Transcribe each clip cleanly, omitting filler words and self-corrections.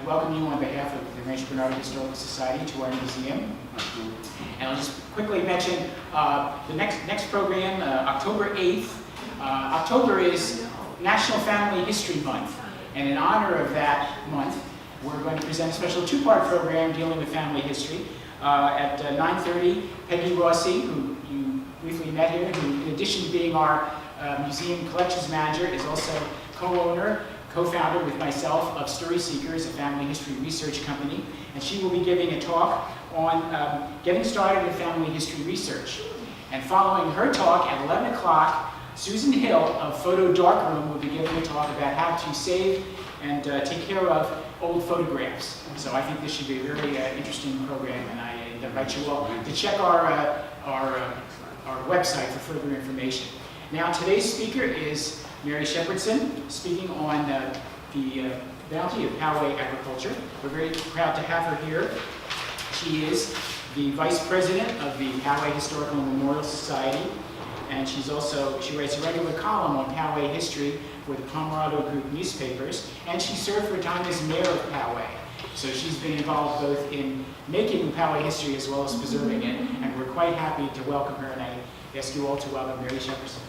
welcome you on behalf of the Rancho Bernardo Historical Society to our museum. And I'll just quickly mention the next program, October 8th. October is National Family History Month, and in honor of that month, we're going to present a special two-part program dealing with family history. At 9:30, Peggy Rossi, who you briefly met here, who in addition to being our museum collections manager, is also co-owner, co-founder with myself of Story Seekers, a family history research company, and she will be giving a talk on getting started in family history research. And following her talk at 11 o'clock, Susan Hill of Photo Darkroom will be giving a talk about how to save and take care of old photographs. So I think this should be a very interesting program, and I invite you all to check our website for further information. Now today's speaker is Mary Shepardson, speaking on the bounty of Poway agriculture. We're very proud to have her here. She is the Vice President of the Poway Historical and Memorial Society, and she writes a regular column on Poway history for the Pomerado Group newspapers, and she served for a time as mayor of Poway. So she's been involved both in making Poway history as well as preserving it, and we're quite happy to welcome her, and I ask you all to welcome Mary Shepardson.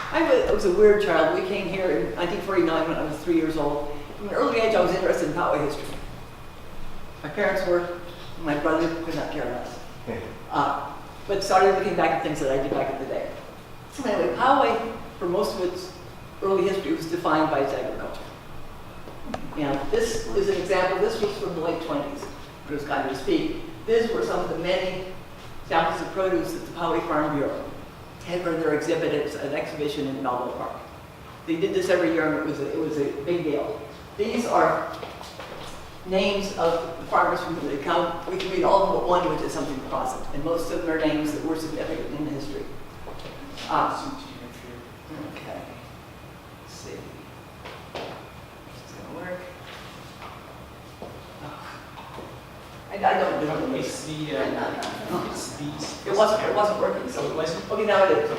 I was a weird child. We came here in 1949 when I was 3 years old. From an early age, I was interested in Poway history. My parents were, my brother could not care less. But started looking back at things that I did back in the day. So anyway, Poway, for most of its early history, was defined by its agriculture. And this is an example. This was from the late 20s, when it was kind of to speak. These were some of the many samples of produce that the Poway Farm Bureau had for their exhibit at an exhibition in Melville Park. They did this every year, and it was a big deal. These are names of the farmers from whom they come. We can read all of them but one, which is something across it, and most of them are names that were significant in history. Okay. Let's see. Is this going to work? I don't do it. It's these. It wasn't working, so it wasn't. Okay, now it is.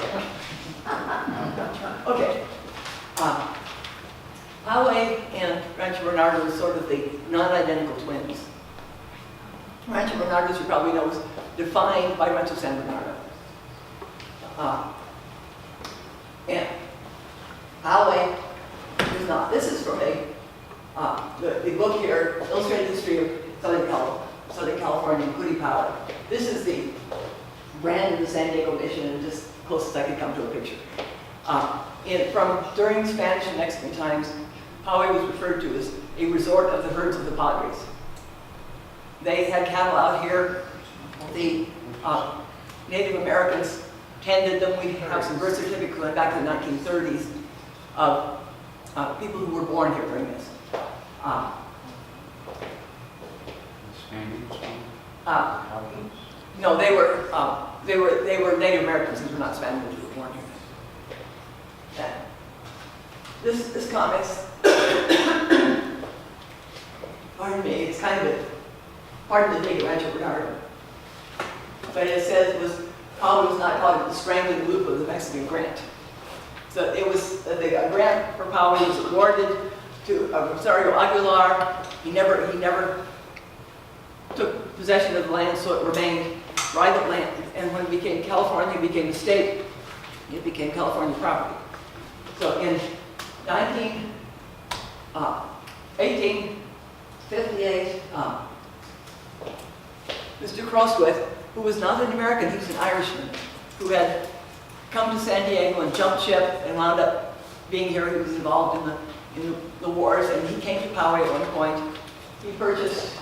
Okay. Poway and Rancho Bernardo are sort of the non-identical twins. Rancho Bernardo, as you probably know, was defined by Rancho San Bernardo. And Poway is not. This is from the book here, Illustrated History of Southern California, including Poway. This is the brand of the San Diego Mission, and just closest I could come to a picture. During Spanish and Mexican times, Poway was referred to as a resort of the herds of the Padres. They had cattle out here. The Native Americans tended them. We have some birth certificates going back to the 1930s of people who were born here during this. No, they were Native Americans. These were not Spaniards who were born here. And this comments, pardon me, it's kind of part of the big Rancho Bernardo. But it says Poway was not caught in the strangling loop of the Mexican grant. So it was, the grant for Poway was awarded to Rosario Aguilar. He never took possession of the land, so it remained private land. And when it became California, it became a state. It became California property. So in 1858, Mr. Crosthwaite, who was not an American, he was an Irishman, who had come to San Diego and jumped ship and wound up being here. He was involved in the wars, and he came to Poway at one point. He purchased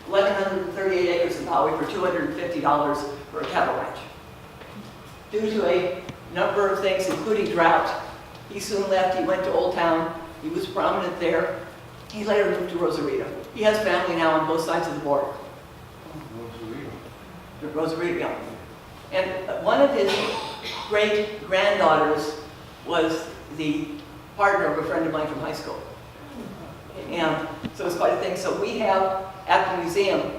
1,138 acres in Poway for $250 for a cattle ranch. Due to a number of things, including drought, he soon left. He went to Old Town. He was prominent there. He later moved to Rosarito. He has family now on both sides of the border. Rosarito, yeah. And one of his great-granddaughters was the partner of a friend of mine from high school. And so it's quite a thing. So we have at the museum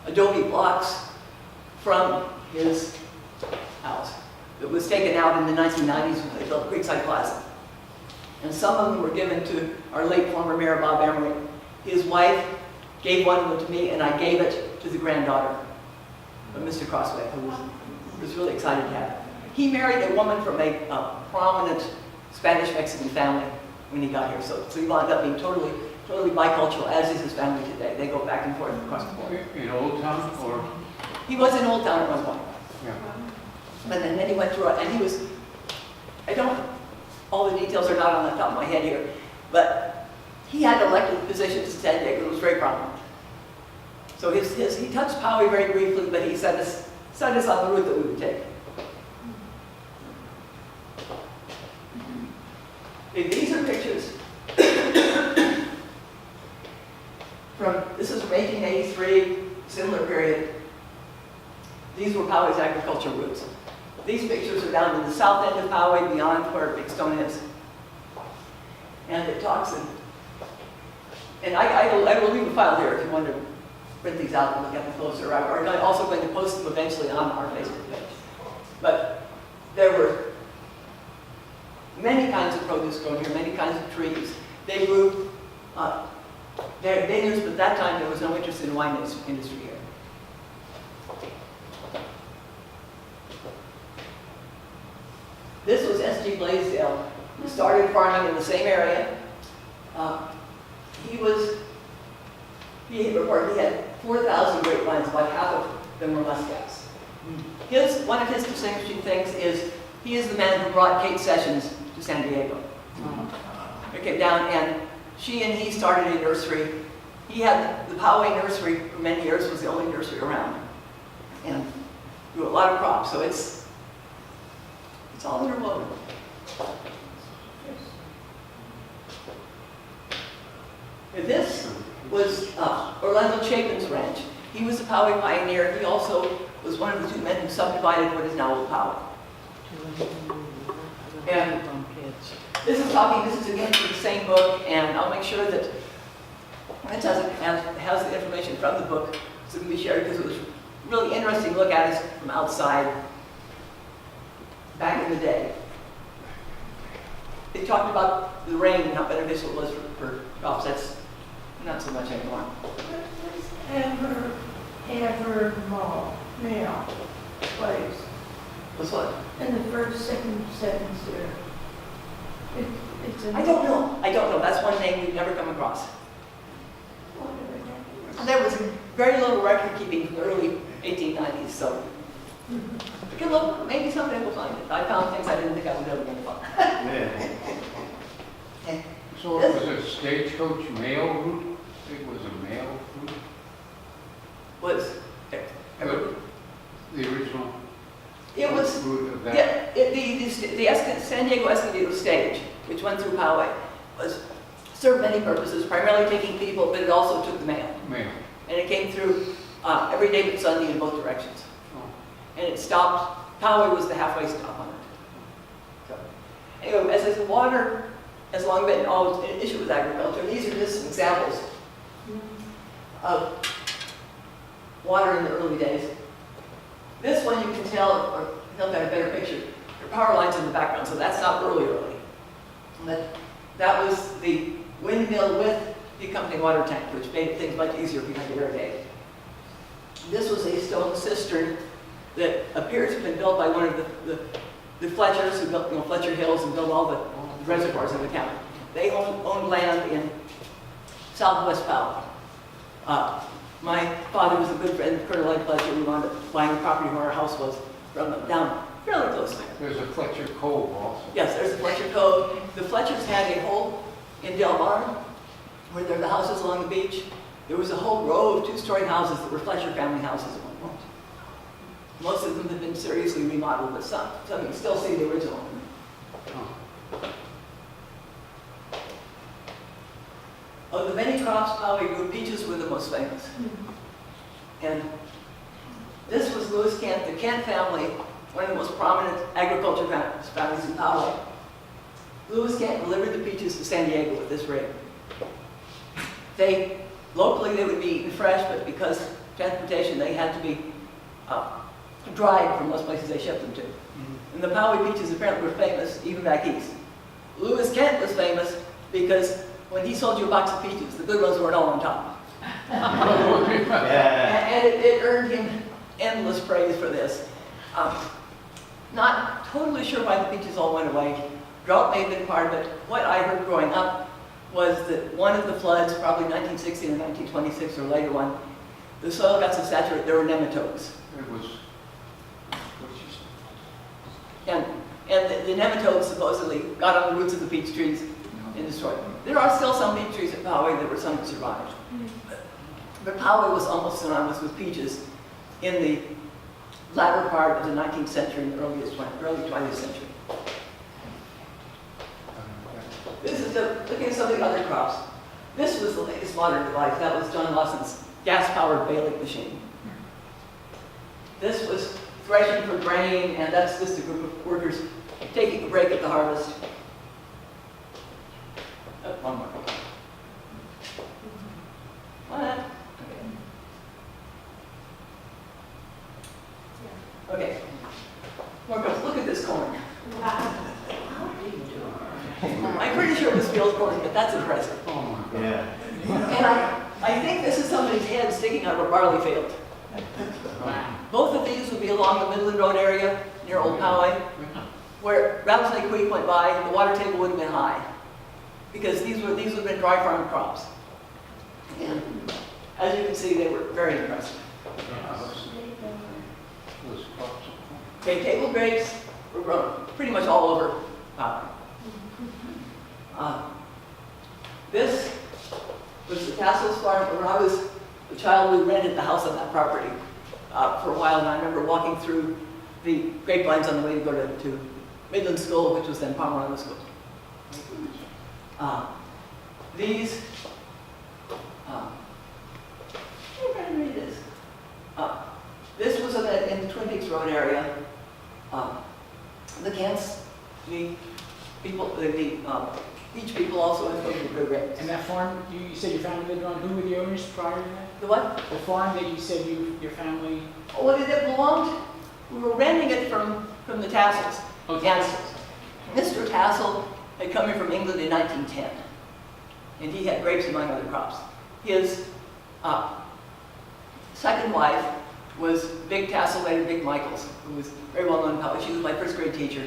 adobe blocks from his house that was taken out in the 1990s when they built Creekside Plaza. And some of them were given to our late former Mayor Bob Emery. His wife gave one of them to me, and I gave it to the granddaughter of Mr. Crossway, who was really excited to have it. He married a woman from a prominent Spanish-Mexican family when he got here, so he wound up being totally bicultural, as is his family today. They go back and forth across the border. In Old Town, or? He was in Old Town at one point. Yeah. But then he went through it, and he was, all the details are not on the top of my head here, but he had elected positions in San Diego that was very prominent. So he touched Poway very briefly, but he set us on the route that we would take. These are pictures this is from 1883, similar period. These were Poway's agricultural routes. These pictures are down in the south end of Poway, beyond where Big Stone is. And it talks, and I will leave a file here if you want to print these out and look at them closer. I'm also going to post them eventually on our Facebook page. But there were many kinds of produce grown here, many kinds of trees. They grew vineyards, but at that time there was no interest in the wine industry here. This was S.G. Blaisdell, who started farming in the same area. He had 4,000 grapevines, about half of them were muscats. One of his distinguishing things is he is the man who brought Kate Sessions to San Diego. They came down, and he started a nursery. He had the Poway nursery for many years, was the only nursery around, and grew a lot of crops. So it's all interwoven. And this was Orlando Chapin's ranch. He was a Poway pioneer. He also was one of the two men who subdivided what is now Old Poway. And this is again from the same book, and I'll make sure that it has the information from the book so it can be shared, because it was a really interesting look at it from outside back in the day. They talked about the rain and how beneficial it was for crops. That's not so much anymore. Ever now, place. What's what? In the second sentence there. I don't know. That's one name we've never come across. There was very little record keeping from the early 1890s, so you can look, maybe someday we'll find it. I found things I didn't think I would ever going to find. Yeah. So it was a stagecoach mail route? It was a mail route? The original route of that? The San Diego Escondido stage, which went through Poway, served many purposes, primarily taking people, but it also took the mail. And it came through every day but Sunday in both directions. Oh. And it stopped, Poway was the halfway stop on it. So, anyway, as I said, water has long been always an issue with agriculture. And these are just some examples of water in the early days. This one you can tell, or he'll get a better picture. There are power lines in the background, so that's not early. But that was the windmill with the accompanying water tank, which made things much easier if you had to irrigate. This was a stone cistern that appears to have been built by one of the Fletchers, who built Fletcher Hills and built all the reservoirs in the county. They owned land in southwest Poway. My father was a good friend of Colonel Ed Fletcher. We wound up buying the property where our house was from them, down fairly close there. There's a Fletcher Cove also. Yes, there's the Fletcher Cove. The Fletchers had a hole in Del Mar, where there are the houses along the beach. There was a whole row of two-story houses that were Fletcher family houses at one point. Most of them have been seriously remodeled, but some you can still see the original. Oh. Of the many crops Poway grew, peaches were the most famous. And this was Lewis Kent, the Kent family, one of the most prominent agriculture families in Poway. Lewis Kent delivered the peaches to San Diego at this rate. Locally they would be eaten fresh, but because transportation, they had to be dried from most places they shipped them to. And the Poway peaches apparently were famous even back east. Lewis Kent was famous because when he sold you a box of peaches, the good ones weren't all on top. And it earned him endless praise for this. Not totally sure why the peaches all went away. Drought may have been part of it. What I heard growing up was that one of the floods, probably 1916 or 1926 or later one, the soil got so saturated there were nematodes. It was, And the nematodes supposedly got on the roots of the peach trees and destroyed them. There are still some peach trees at Poway. There were some that survived. But Poway was almost synonymous with peaches in the latter part of the 19th century and the early 20th century. This is looking at some of the other crops. This was the latest modern device. That was John Lawson's gas-powered baling machine. This was threshing for grain, and that's just a group of workers taking a break at the harvest. One more. What? Okay. Marcos, look at this corn. I'm pretty sure it was field corn, but that's impressive. oh my God. Yeah. And I think this is somebody's head sticking out of a barley field. Both of these would be along the Midland Road area near Old Poway, where Rattlesnake Creek went by, the water table would have been high, because these would have been dry farm crops. And as you can see, they were very impressive. Was crops of corn. Okay, table grapes were grown pretty much all over Poway. This was the Tassel's farm. When I was a child, we rented the house on that property for a while, and I remember walking through the grapevines on the way to go to Midland School, which was then Pomeranian School. These, I'm trying to read this. This was in the Twin Peaks Road area. The Kents, the people, the beach people also in the grapes. And that farm, you said your family lived on, who were the owners prior to that? The what? The farm that you said your family... Oh, it belonged, we were renting it from the Tassels. Oh, And Tassels. Mr. Tassel had come here from England in 1910, and he had grapes among other crops. His second wife was Big Tassel, later Big Michaels, who was very well known in Poway. She was my first grade teacher.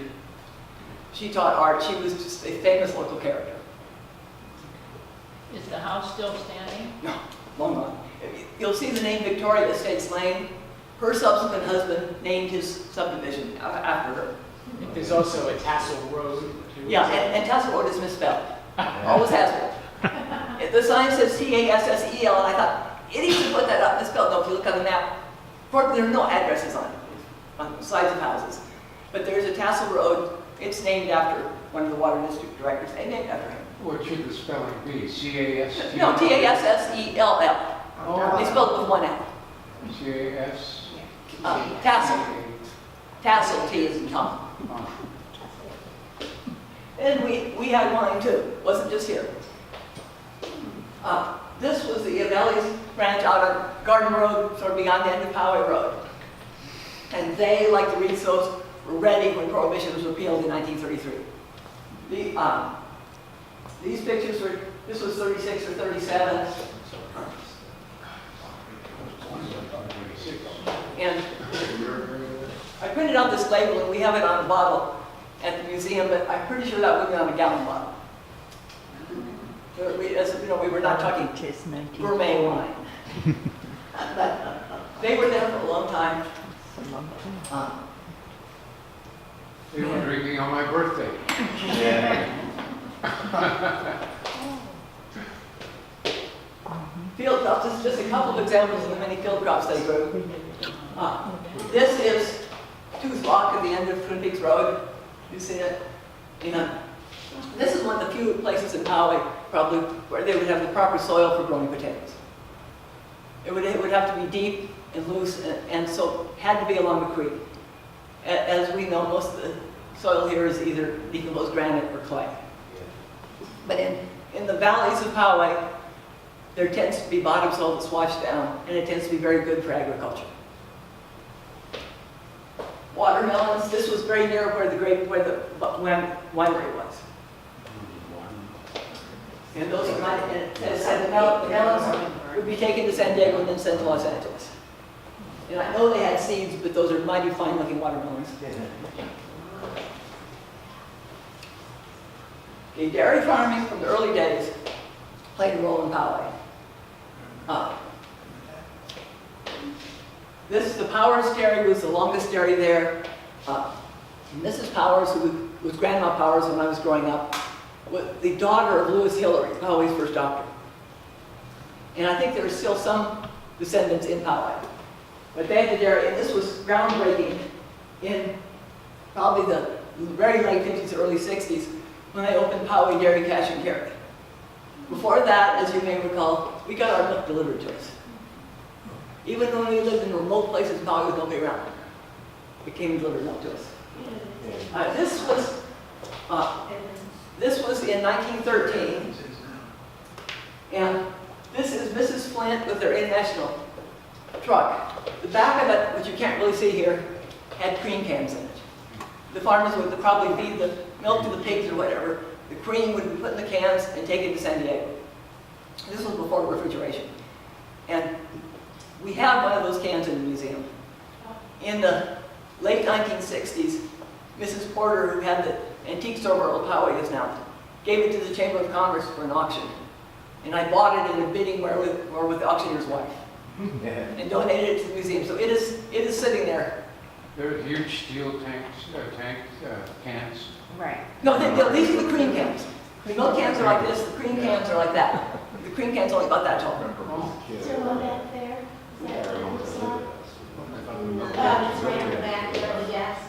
She taught art. She was just a famous local character. Is the house still standing? No, long gone. You'll see the name Victoria Estates Lane. Her subsequent husband named his subdivision after her. There's also a Tassel Road, too. Yeah, and Tassel Road is misspelled. Always has been. The sign says Tassel, and I thought, idiots would put that up misspelled. No, if you look on the map, there are no addresses on the sides of houses. But there's a Tassel Road. It's named after one of the water district directors. They named after him. What should the spelling be? C-A-S-T? No, Tassel. Oh. They spelled it with one L. C-A-S? Tassel. Tassel, T as in Tom. Oh. And we had wine too. Wasn't just here. This was the Valley's branch out on Garden Road, sort of beyond the end of Poway Road. And they, like the Reedsos, were ready when Prohibition was repealed in 1933. These pictures were, this was 36 or 37. And I printed out this label, and we have it on a bottle at the museum, but I'm pretty sure that would be on a gallon bottle. As you know, we were not talking gourmet wine. But they were there for a long time. They were drinking on my birthday. Yeah. Field crops, this is just a couple of examples of the many field crops they grew. This is Tooth Lock at the end of Twin Peaks Road. You see it? This is one of the few places in Poway, probably, where they would have the proper soil for growing potatoes. It would have to be deep and loose, and so had to be along the creek. As we know, most of the soil here is either decomposed granite or clay. But in the valleys of Poway, there tends to be bottom soil that's washed down, and it tends to be very good for agriculture. watermelons. This was very near where the winery was. And those are and as I said, the melons would be taken to San Diego and then sent to Los Angeles. And I know they had seeds, but those are mighty fine-looking watermelons. Okay, dairy farming from the early days played a role in Poway. The Powers dairy was the longest dairy there. Mrs. Powers, who was Grandma Powers when I was growing up, was the daughter of Lewis Hillary, Poway's first doctor. And I think there are still some descendants in Poway. But they had the dairy, and this was groundbreaking in probably the very late 50s, early 60s, when they opened Poway Dairy Cash and Carry. Before that, as you may recall, we got our milk delivered to us. Even when we lived in remote places, Poway was nobody around. It came delivered milk to us. This was in 1913, and this is Mrs. Flint with their international truck. The back of it, which you can't really see here, had cream cans in it. The farmers would probably feed the milk to the pigs or whatever. The cream would be put in the cans and taken to San Diego. This was before refrigeration. And we have one of those cans in the museum. In the late 1960s, Mrs. Porter, who had the antique store where Old Poway is now, gave it to the Chamber of Commerce for an auction. And I bought it in a bidding war with the auctioneer's wife. And donated it to the museum. So it is sitting there. There are huge steel cans. Right. No, these are the cream cans. The milk cans are like this, the cream cans are like that. The cream can's only about that tall. Is there one back there? Is that the one you saw? It's right on the back of the desk.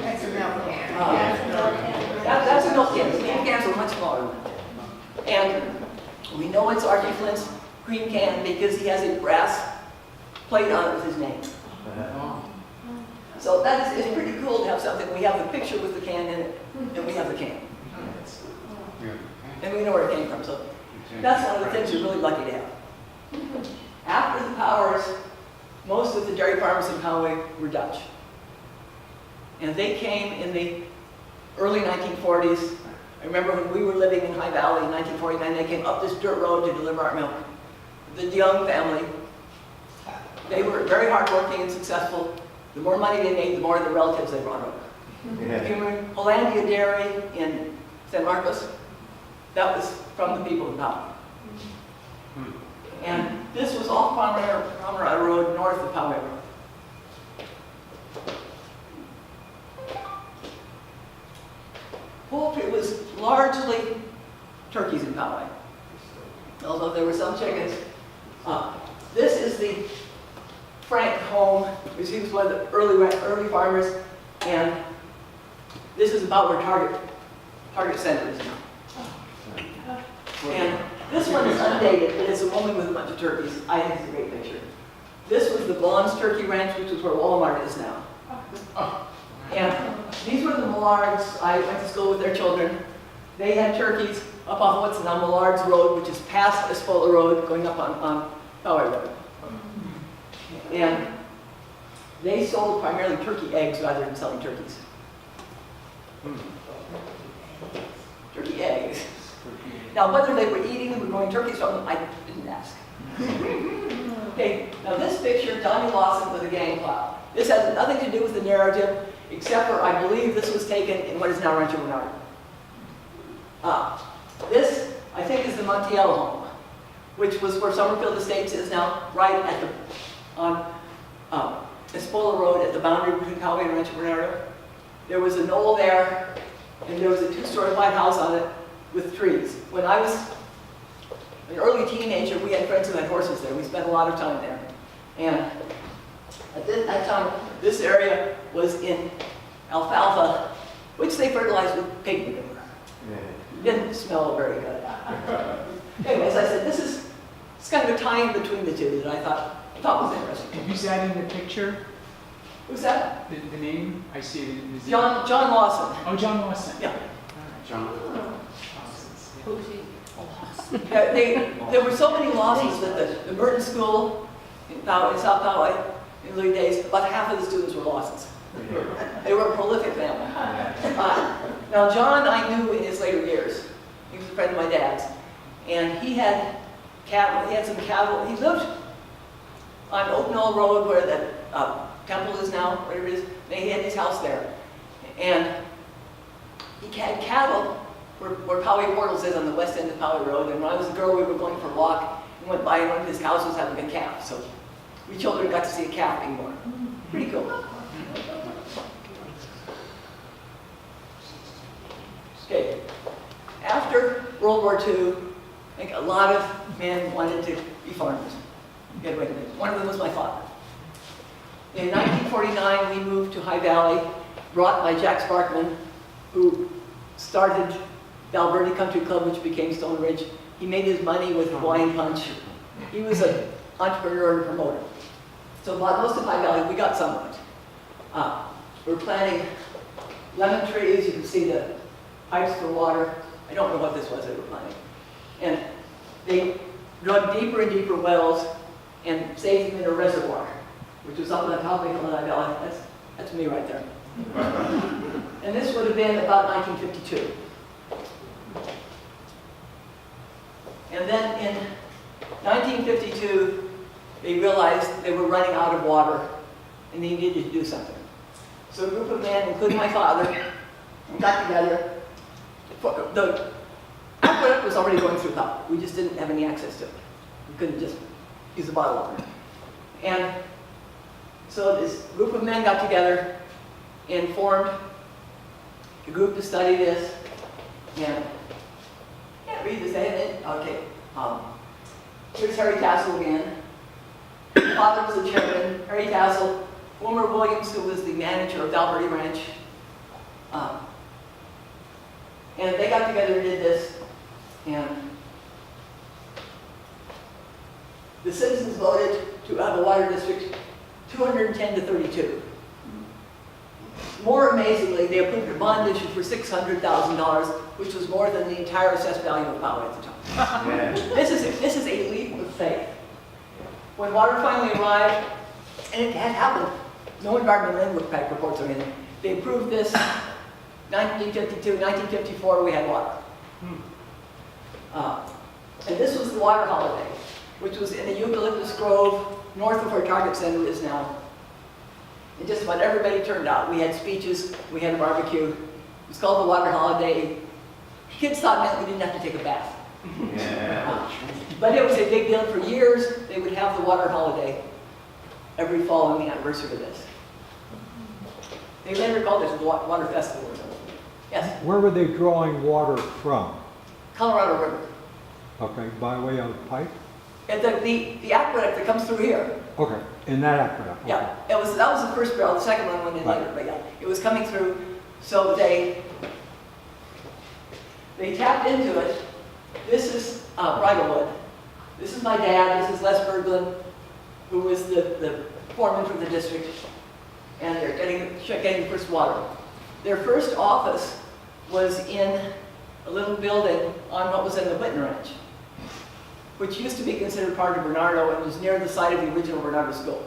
That's a milk can. That's a milk can. That's a milk can. The cream cans are much smaller than that. And we know it's Archie Flint's cream can because he has a brass plate on it with his name. So that is, it's pretty cool to have something. We have the picture with the can in it, and we have the can. And we know where it came from. So that's one of the things we're really lucky to have. After the Powers, most of the dairy farmers in Poway were Dutch. And they came in the early 1940s. I remember when we were living in High Valley in 1949, they came up this dirt road to deliver our milk. The young family, they were very hardworking and successful. The more money they made, the more the relatives they brought over. If you remember Hollandia Dairy in San Marcos, that was from the people of Poway. And this was off Pomeroy Road, north of Poway Road. Poultry was largely turkeys in Poway, although there were some chickens. This is the Frank home, which he was one of the early farmers, and this is about where Target Center is now. And this one is undated, but it's a woman with a bunch of turkeys. I think it's a great picture. This was the Blondes Turkey Ranch, which is where Walmart is now. And these were the Millards. I went to school with their children. They had turkeys up off what's now Millards Road, which is past Espola Road, going up on Poway Road. And they sold primarily turkey eggs rather than selling turkeys. Turkey eggs. Now, whether they were eating them or growing turkeys from them, I didn't ask. Okay, now this picture, Johnny Lawson with a gang plow. This has nothing to do with the narrative, except for I believe this was taken in what is now Rancho Bernardo. This, I think, is the Montiel home, which was where Summerfield Estates is now, right at the, on Espola Road at the boundary between Poway and Rancho Bernardo. There was a knoll there, and there was a two-story white house on it with trees. When I was an early teenager, we had friends who had horses there. We spent a lot of time there. And at that time, this area was in alfalfa, which they fertilized with pig manure. It didn't smell very good. Anyways, I said, it's kind of a tie-in between the two that I thought was interesting. Who's that in the picture? Who's that? The name? I see it in the John Lawson. Oh, John Lawson. Yeah. John. Yeah, there were so many Lawsons that the Merton School in Poway, South Poway, in the early days, about half of the students were Lawsons. They were a prolific family. Now, John I knew in his later years. He was a friend of my dad's. And he had cattle, he had some cattle. He lived on Oak Knoll Road where the temple is now, whatever it is. And he had his house there. And he had cattle where Poway Portals is on the west end of Poway Road. And when I was a girl, we were going for a walk and went by and one of his cows was having a calf. So we children got to see a calf being born. Pretty cool. Okay. After World War II, I think a lot of men wanted to be farmers. Get away with it. One of them was my father. In 1949, we moved to High Valley, brought by Jack Sparkman, who started the Alberta Country Club, which became Stone Ridge. He made his money with Hawaiian Punch. He was an entrepreneur and promoter. So most of High Valley, we got some of it. We're planting lemon trees. You can see the pipes for water. I don't know what this was they were planting. And they dug deeper and deeper wells and saved them in a reservoir, which was up on the top of High Valley. That's me right there. And this would have been about 1952. And then in 1952, they realized they were running out of water and they needed to do something. So a group of men, including my father, got together. The aqueduct was already going through Poway. We just didn't have any access to it. We couldn't just use the bottled water. And so this group of men got together and formed a group to study this. And I can't read this, okay. Here's Harry Tassel again. My father was the chairman. Harry Tassel, Wilmer Williams, who was the manager of Alberta Ranch. And they got together and did this. And the citizens voted to have a water district 210 to 32. More amazingly, they approved a bond issue for $600,000, which was more than the entire assessed value of Poway at the time. Yeah. This is a leap of faith. When water finally arrived, and it had happened, no environmental impact reports or anything, they approved this 1952, 1954, we had water. And this was the water holiday, which was in a eucalyptus grove north of where Target Center is now. And just about everybody turned out. We had speeches, we had a barbecue. It was called the water holiday. Kids thought it meant we didn't have to take a bath. Yeah. But it was a big deal. For years, they would have the water holiday every fall on the anniversary of this. They later called it the Water Festival or something. Yes, Where were they drawing water from? Colorado River. Okay, by way of pipe? And the aqueduct that comes through here. Okay, in that aqueduct? okay. Yeah, that was the first barrel. The second one went in later, but yeah, it was coming through. So they tapped into it. This is Bridlewood. This is my dad. This is Les Berglund, who was the foreman for the district. And they're getting first water. Their first office was in a little building on what was in the Whitten Ranch, which used to be considered part of Bernardo and was near the site of the original Bernardo School.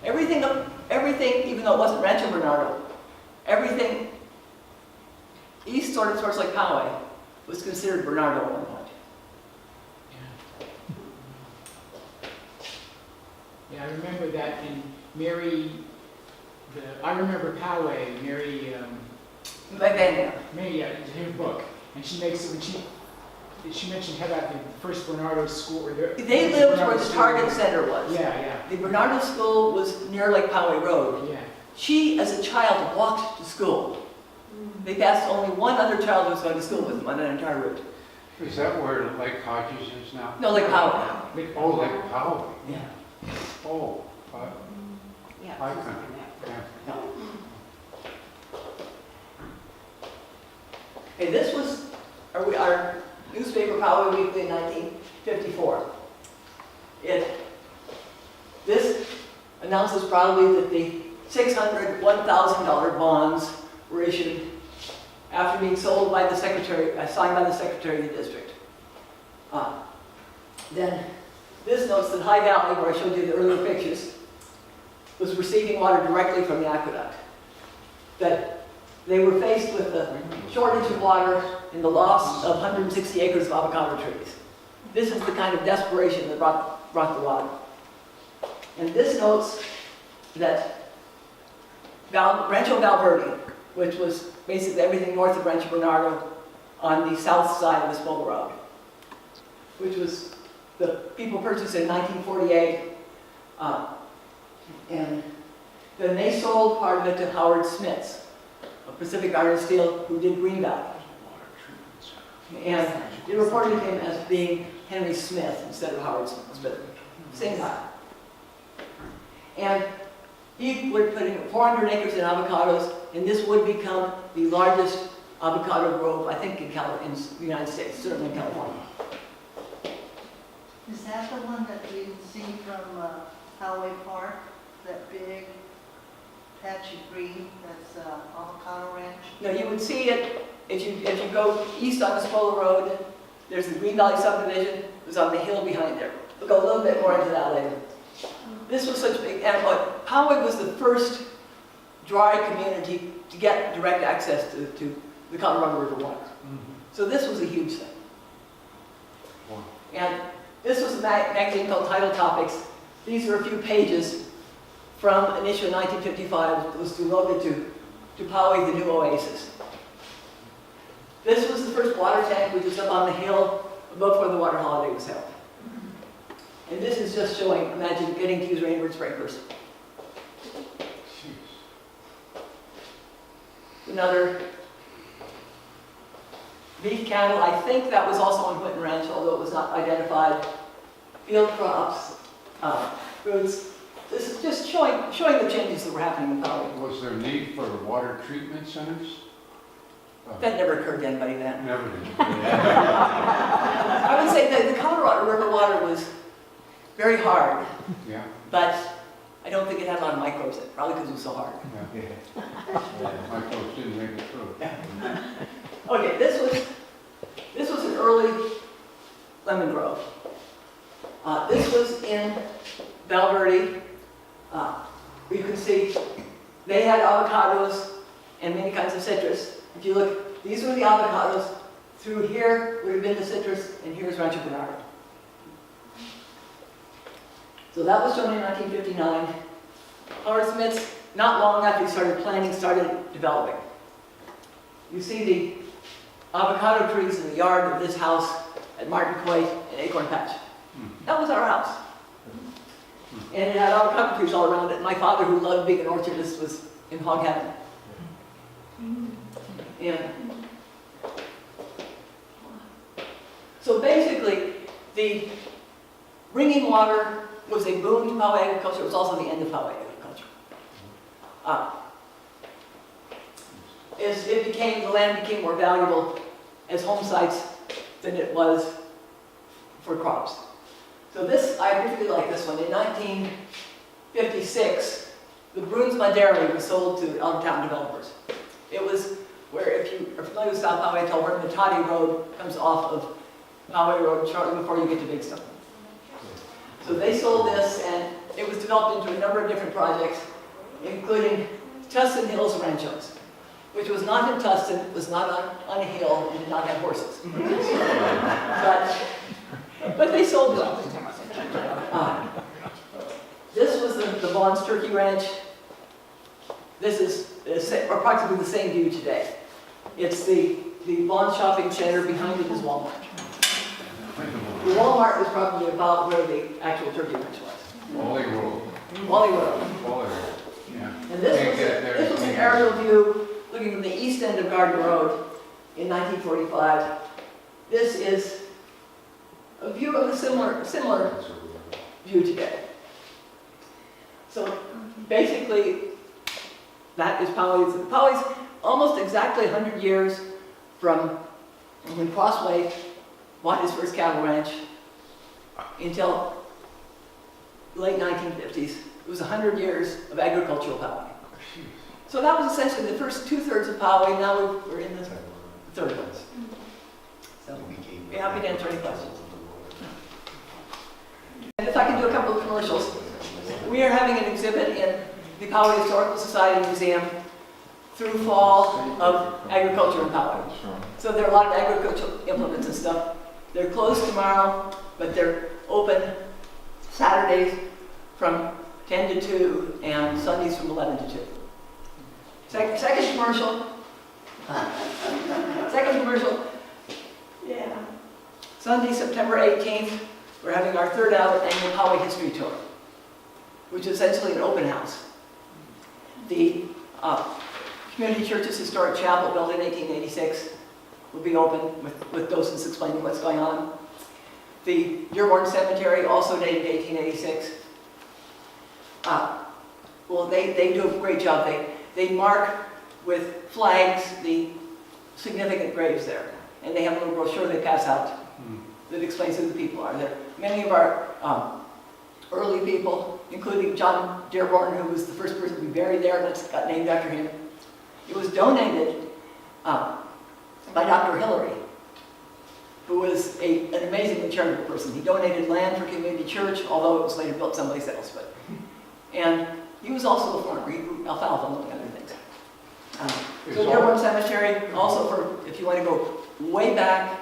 Everything, even though it wasn't Rancho Bernardo, everything east towards like Poway was considered Bernardo at one point. Yeah, I remember that, and Mary, I remember Poway, Mary, Mary, in her book, and she makes it, when she mentioned how about the first Bernardo school. Or They lived where the Target Center was. Yeah. The Bernardo School was near Lake Poway Road. Yeah. She, as a child, walked to school. They passed only one other child who was going to school with them on that entire route. Is that where Lake Hodges is now? No, Lake Poway. Oh, Lake Poway. Yeah. Oh, Yeah. high country. Yeah. Okay, this was our newspaper, Poway Weekly, in 1954. This announces proudly that the $600, $1,000 bonds were issued after being sold by the secretary, signed by the secretary of the district. Then this notes that High Valley, where I showed you the earlier pictures, was receiving water directly from the aqueduct. That they were faced with the shortage of water and the loss of 160 acres of avocado trees. This is the kind of desperation that brought the water. And this notes that Rancho Valverde, which was basically everything north of Rancho Bernardo on the south side of the Spola Road, which was the people purchased in 1948, and then they sold part of it to Howard Smiths, of Pacific Iron and Steel, who did Green Valley. And they reported him as being Henry Smith instead of Howard Smith, same guy. And he would put in 400 acres in avocados, and this would become the largest avocado grove, I think, in the United States, certainly in California. Is that the one that we see from Poway Park, that big patch of green that's avocado ranch? No, you would see it if you go east on the Spola Road. There's the Green Valley subdivision. It was on the hill behind there. We'll go a little bit more into that later. This was such a big, and Poway was the first dry community to get direct access to the Colorado River water. So this was a huge thing. And this was a magazine called Tidal Topics. These are a few pages from an issue in 1955 that was devoted to Poway, the new oasis. This was the first water tank, which was up on the hill above where the water holiday was held. And this is just showing, imagine getting to use rainward sprinklers. Another beef cattle, I think that was also on Whitten Ranch, although it was not identified. Field crops, fruits. This is just showing the changes that were happening in Poway. Was there need for water treatment centers? That never occurred to anybody then. Never did. I would say that the Colorado River water was very hard, Yeah. but I don't think it had a lot of microbes in it, probably because it was so hard. My folks didn't make it through. Okay, this was an early lemon grove. This was in Valverde. You can see they had avocados and many kinds of citrus. If you look, these were the avocados. Through here would have been the citrus, and here's Rancho Bernardo. So that was shown in 1959. Howard Smith's, not long after he started planting, started developing. You see the avocado trees in the yard of this house at Martin Coit and Acorn Patch. That was our house. And it had avocado trees all around it. My father, who loved being an orchardist, was in hog heaven. And so basically, the bringing water was a boon to Poway agriculture. It was also the end of Poway agriculture. As the land became more valuable as home sites than it was for crops. So this, I particularly like this one. In 1956, the Brunsma Dairy was sold to out-of-town developers. It was where, if you are familiar with South Poway, it's where Matati Road comes off of Poway Road shortly before you get to Big Stone. So they sold this, and it was developed into a number of different projects, including Tustin Hills Ranchos, which was not in Tustin, it was not on a hill, and did not have horses. But they sold them. This was the Vaughn's Turkey Ranch. This is approximately the same view today. It's the Vaughn's Shopping Center. Behind it is Walmart. The Walmart was probably about where the actual turkey ranch was. Wally Road. Wally Road. Wally Road, yeah. And this was an aerial view looking from the east end of Garden Road in 1945. This is a view of a similar view today. So basically, that is Poway's. Poway's almost exactly 100 years from when Crossway bought his first cattle ranch until late 1950s. It was 100 years of agricultural Poway. So that was essentially the first 2/3 of Poway. Now we're in the third ones. So be happy to answer any questions. And if I can do a couple of commercials. We are having an exhibit in the Poway Historical Society Museum through fall of agriculture in Poway. So there are a lot of agricultural implements and stuff. They're closed tomorrow, but they're open Saturdays from 10 to 2 and Sundays from 11 to 2. Second commercial. Second commercial. Yeah. Sunday, September 18th, we're having our third annual Poway History Tour, which is essentially an open house. The Community Church's historic chapel, built in 1886, will be open with docents explaining what's going on. The Dearborn Cemetery, also dated 1886. Well, they do a great job. They mark with flags the significant graves there. And they have a little brochure they pass out that explains who the people are there. Many of our early people, including John Dearborn, who was the first person to be buried there, and it's got named after him. It was donated by Dr. Hillary, who was an amazingly charitable person. He donated land for community church, although it was later built someplace else. And he was also a farmer. He grew alfalfa and other things. So Dearborn Cemetery, also for, if you want to go way back,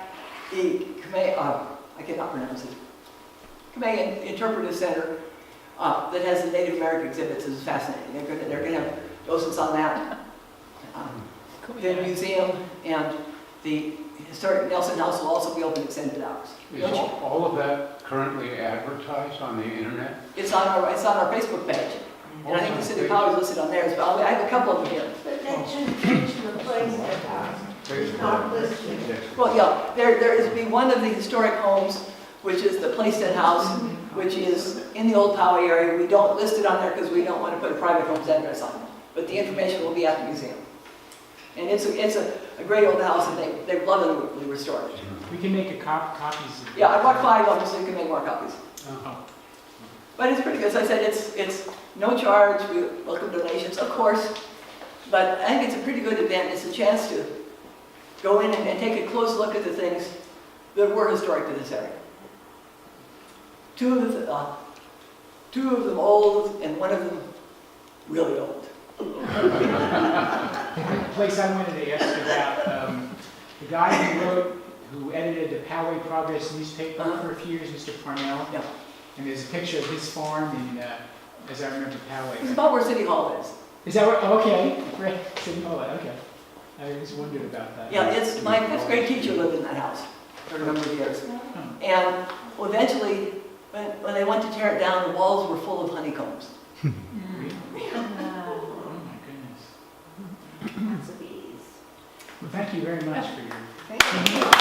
the I cannot pronounce it. Kamei Interpretive Center that has the Native American exhibits is fascinating. They're going to have docents on that. The museum and the historic Nelson House will also be open extended hours. Is all of that currently advertised on the internet? It's on our Facebook page. And I think the city of Poway is listed on there as well. I have a couple of them here. But that shouldn't mention the place that is not listed. Well, yeah, there is be one of the historic homes, which is the Plaisted House, which is in the old Poway area. We don't list it on there because we don't want to put a private home's address on it. But the information will be at the museum. And it's a great old house, and they've lovingly restored it. We can make copies. Yeah, I bought 5 of them so you can make more copies. Uh-huh. But it's pretty good. As I said, it's no charge. We welcome donations, of course. But I think it's a pretty good event. It's a chance to go in and take a close look at the things that were historic to this area. Two of them old, and one of them really old. Place I wanted to ask about, the guy who edited the Poway Progress newspaper for a few years, Mr. Parnell. Yeah. And there's a picture of his farm in, as I remember, It's Poway. about where City Hall is. Is that what, okay, great, City Hall, okay. I just wondered about that. Yeah, it's my 5th grade teacher lived in that house for a number of years. Oh. And eventually, when they went to tear it down, the walls were full of honeycombs. Really? Oh my goodness. Lots of bees. Well, thank you very much for your. Thank you.